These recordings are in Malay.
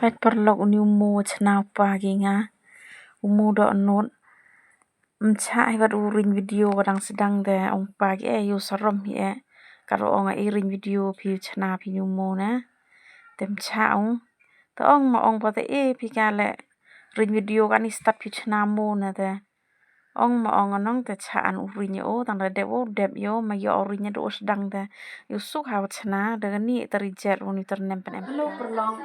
Rek perlok uni umo cenau pagi nga. Umo do not mca wat uring video kadang sedang de ong pagi yu serem hi karo ong iring video pi cena pi umo na. Tem ca ong te ong ma ong bote pi kale ring video kan start pi cena mo na te. Ong ma ong anong te caan uring o tang de dep yo ma yo uring do sedang de. Yu suk hawa cena de ni terijet uni ternem pen. Halo perlong.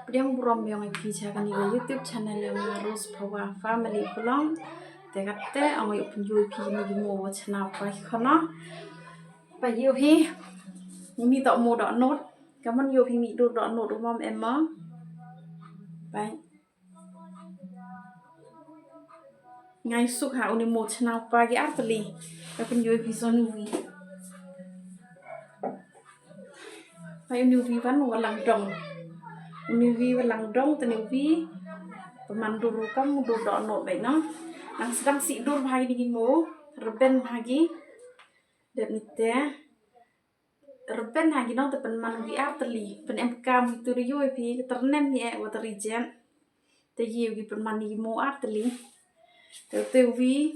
Priang burom yang pi kan di YouTube channel yang Rose Power Family pelong. Te katte ong yu penjui pi ni mo cena pa khona. Pa yu pi mi tok mo dok not. Kaman yu pi mi do dok not mom emma. Bai. Ngai suk ha uni mo cena pa gi artli. Ka penjui pi so ni. Pa uni pi van walang dong. Uni vi walang dong teni vi pemandu kam do dok not bai no. Nang sedang si dur bhai di mo reben bhagi. Dan ite reben hagi no tepen man vi artli pen MK itu yu pi ternem ni wa terijen. Te yu gi pen man ni mo artli. Te vi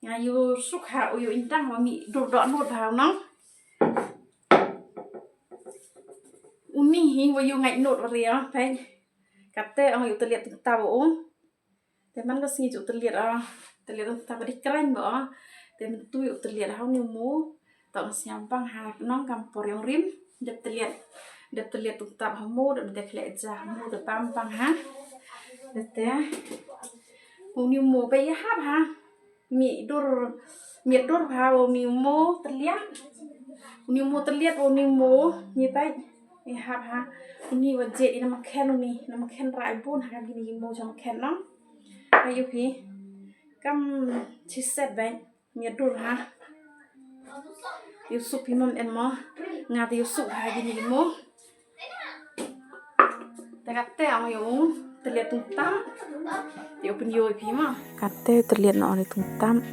ngayu sukha uyu intang wa mi do dok not bhau no. Uni hi wa yu ngai not ria pai. Kate ong yu terlihat tau o. Teman ko singi juk terlihat terlihat tau di keren bo. Tem tu yu terlihat hau ni mo. Tong siampang ha nong kampor yang rim dep terlihat tau mo dep dek jah mo de pampang ha. Dete uni mo pe ya ha. Mi dur ha uni mo terlihat. Uni mo terlihat uni mo ni pai. Ya ha. Uni wajet ina makan uni. Na makan rai bun ha gini mo jam makan no. Ayo pi. Kam chiset bai. Ni dur ha. Yusuf himam emma. Ngati Yusuf ha gini mo. Tekate ang yung terlihat tungtam. Di open yo pi ma. Kate terlihat no ni tungtam.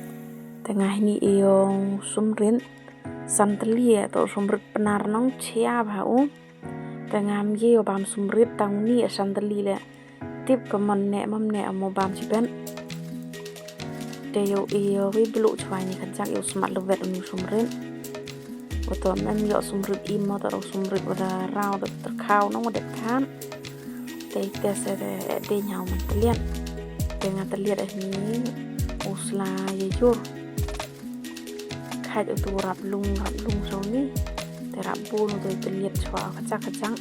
Tengah ini yung sumrin. Santeli atau sumrit penar nong cia bau. Tengah mye yo bam sumrit tang ni santeli le. Tip kemen ne mam ne mo bam ciben. Te yo wi belu chwai ni kancak yo smat levet uni sumrit. Atau mem yo sumrit imo atau sumrit pada rau terkau nong dek kan. Te se de nyau man terlihat. Tengah terlihat ini usla yejur. Khai itu rap lung so ni. Te rap bun tu terlihat chwa kacang.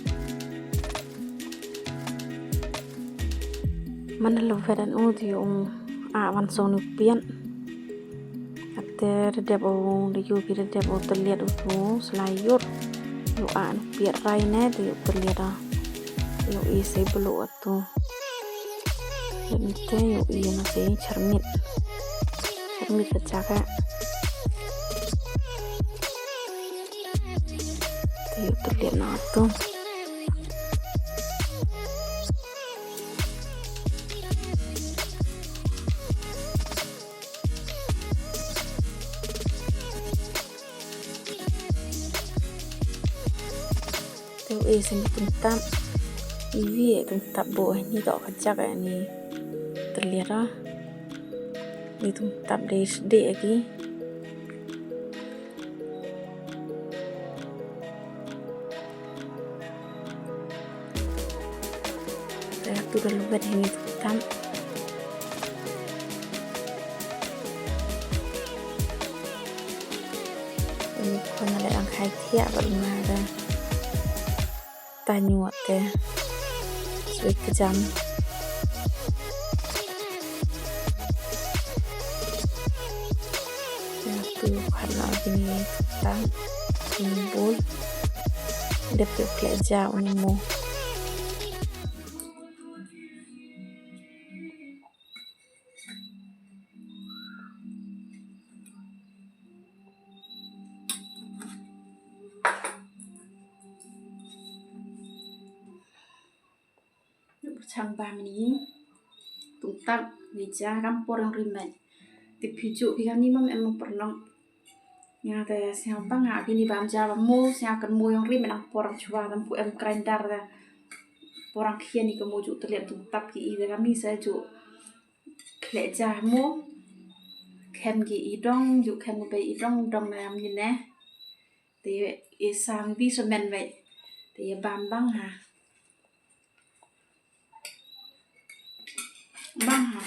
Mana leveran udi wan so ni pian. Ate redep de yu pi redep terlihat utu selayur. Yu piat rai ne te terlihat yu isi belu atu. Dan itu yu masih cermit kecaka. Yu terlihat na atu. Sen tungtap ivi tungtap bo ni tok kacak ni terlihat ni tungtap de SD lagi saya tu dah lebat ini tungtap ini kon ada ang khai thia bal ma da tanyuat te suai kejam ya tu karena gini tang timbul dep kleja unimo chang ba ni tungtap bija kampor yang rimban tipiju pikan ni mam em perlong nya te siapa nga gini bam ja mo sia kan mo yang rim nang por chwa dan pu em grindar da porang kia ni kamu juk terlihat tap ki i kami saya juk klek jamu kem ki idong juk kem be idong dong nam ni ne te e sang bi so men ve te bam bang ha bang ha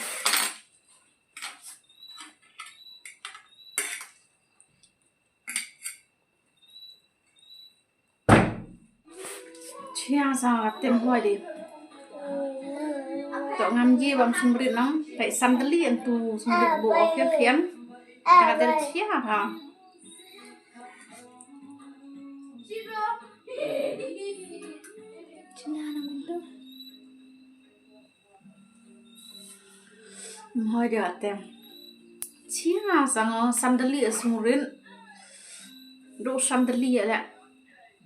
chia sa tem hoi đi cậu ngâm gì bằng sung rít nóng phải xăm tali anh tu sung rít bộ phiên phiên cả tên chia hả hoi được tem chia sang sandali ở sung rít độ sandali lại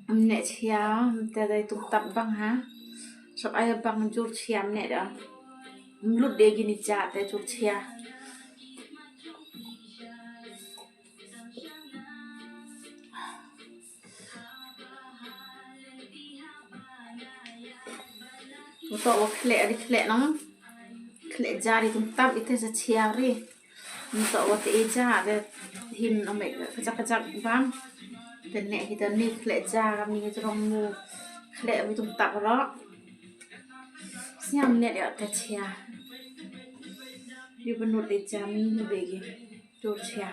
nè chia te đây tụ tập băng ha sắp ai băng chốt chia nè đó lúc để gini cha te chốt chia to kle nong kle ja đi tum tap ite sa chia ri to wa te ja de hin ome kajak bang te ne kita ni kle ja kami trong mu kle wi tum tap ro siam ne ya te chia yu benut de jam ni begi to chia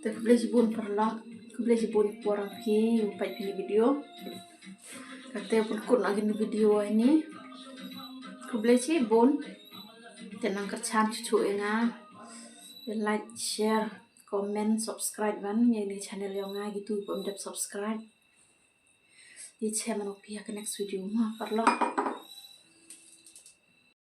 te boleh bun perlong boleh bun porang pi umpai pi video kata pun kun lagi video ini boleh sih bun tenang kerjaan cucu nga like share comment subscribe ban ini channel yang nga gitu pun subscribe di channel pihak next video mah perlong